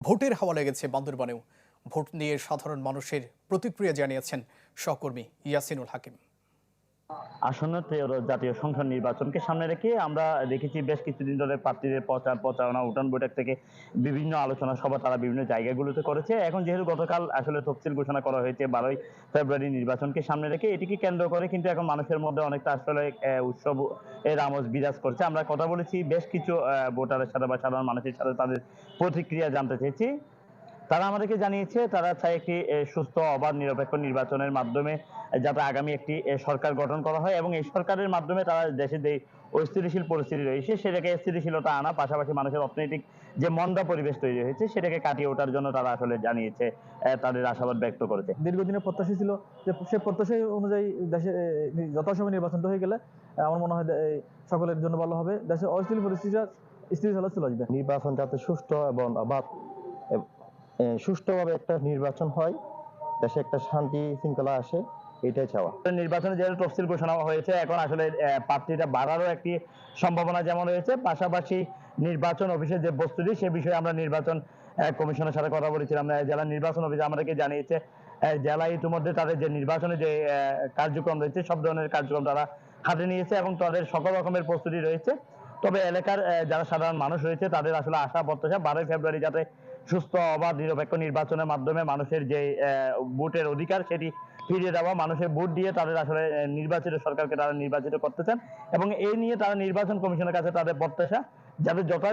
ভোটের হাওয়া লেগেছে বান্দরবানেও। ভোট নিয়ে সাধারণ মানুষের প্রতিক্রিয়া জানিয়েছেন সহকর্মী ইয়াসিনুল হাকিম। আসন্ন জাতীয় সংসদ নির্বাচনকে সামনে রেখে আমরা দেখেছি বেশ কিছুদিন ধরে প্রার্থীদের প্রচারণা উঠান বৈঠক থেকে বিভিন্ন আলোচনা সভা তারা বিভিন্ন জায়গাগুলোতে করেছে। এখন যেহেতু গতকাল আসলে তফসিল ঘোষণা করা হয়েছে 12ই ফেব্রুয়ারি নির্বাচনকে সামনে রেখে, এটিকে কেন্দ্র করে কিন্তু এখন মানুষের মধ্যে অনেকটা আসলে উৎসব এর আমেজ বিরাজ করছে। আমরা কথা বলেছি বেশ কিছু ভোটারের সাথে বা সাধারণ মানুষের সাথে, তাদের প্রতিক্রিয়া জানতে চেয়েছি। তারা আমাদেরকে জানিয়েছে তারা চায় একটি সুস্থ, অবাধ, নিরপেক্ষ নির্বাচনের মাধ্যমে যাতে আগামী একটি সরকার গঠন করা হয় এবং এই সরকারের মাধ্যমে তারা দেশে যে অস্থিতিশীল পরিস্থিতি রয়েছে সেটাকে স্থিতিশীলতা আনা, পাশাপাশি মানুষের অর্থনৈতিক যে মন্দা পরিবেশ তৈরি হয়েছে সেটাকে কাটিয়ে ওঠার জন্য তারা আসলে জানিয়েছে, তাদের আশাবাদ ব্যক্ত করেছে। দীর্ঘদিনের প্রত্যাশা ছিল যে সে প্রত্যাশা অনুযায়ী দেশে যথাসময়ে নির্বাচনটা হয়ে গেলে আমার মনে হয় সকলের জন্য ভালো হবে। দেশের অস্থিতিশীল পরিস্থিতিটা স্থিতিশীলতা চলে আসবে। নির্বাচন যাতে সুষ্ঠু এবং অবাধ সুষ্ঠুভাবে একটা নির্বাচন হয়, দেশে একটা শান্তি শৃঙ্খলা আসে, এটাই চাওয়া। নির্বাচনে যেহেতু তফসিল ঘোষণা হয়েছে, এখন আসলে প্রার্থীটা বাড়ারও একটি সম্ভাবনা যেমন রয়েছে, পাশাপাশি নির্বাচন অফিসের যে প্রস্তুতি সে বিষয়ে আমরা নির্বাচন কমিশনের সাথে কথা বলেছিলাম। জেলা নির্বাচন অফিস আমাদেরকে জানিয়েছে জেলায় ইতিমধ্যে তাদের যে নির্বাচনে যে কার্যক্রম রয়েছে সব ধরনের কার্যক্রম তারা হাতে নিয়েছে এবং তাদের সকল রকমের প্রস্তুতি রয়েছে। তবে এলাকার যারা সাধারণ মানুষ রয়েছে তাদের আসলে আশা প্রত্যাশা 12ই ফেব্রুয়ারি যাতে সুস্থ, অবাধ, নিরপেক্ষ নির্বাচনের মাধ্যমে মানুষের যে ভোটের অধিকার সেটি ফিরিয়ে দেওয়া, মানুষের ভোট দিয়ে তাদের আসলে নির্বাচিত সরকারকে তারা নির্বাচিত করতে চান এবং এই নিয়ে তারা নির্বাচন কমিশনের কাছে তাদের প্রত্যাশা যাতে যথা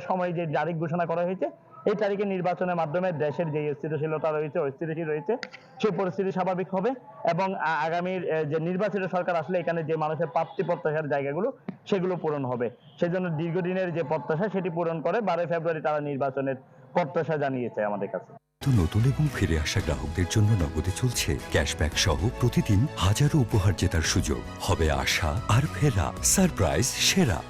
সময়ে যে তারিখ ঘোষণা করা হয়েছে এই তারিখে নির্বাচনের মাধ্যমে দেশের যে স্থিতিশীলতা রয়েছে, অস্থিতিশীল রয়েছে, সেই পরিস্থিতি স্বাভাবিক হবে এবং আগামীর যে নির্বাচিত সরকার আসলে এখানে যে মানুষের প্রাপ্তি প্রত্যাশার জায়গাগুলো সেগুলো পূরণ হবে। সেই জন্য দীর্ঘদিনের যে প্রত্যাশা সেটি পূরণ করে 12ই ফেব্রুয়ারি তারা নির্বাচনের প্রত্যাশা জানিয়েছে আমাদের কাছে। নতুন এবং ফিরে আসা গ্রাহকদের জন্য নগদে চলছে ক্যাশব্যাক সহ প্রতিদিন হাজারো উপহার জেতার সুযোগ। হবে আশা আর ফেরা, সারপ্রাইজ সেরা।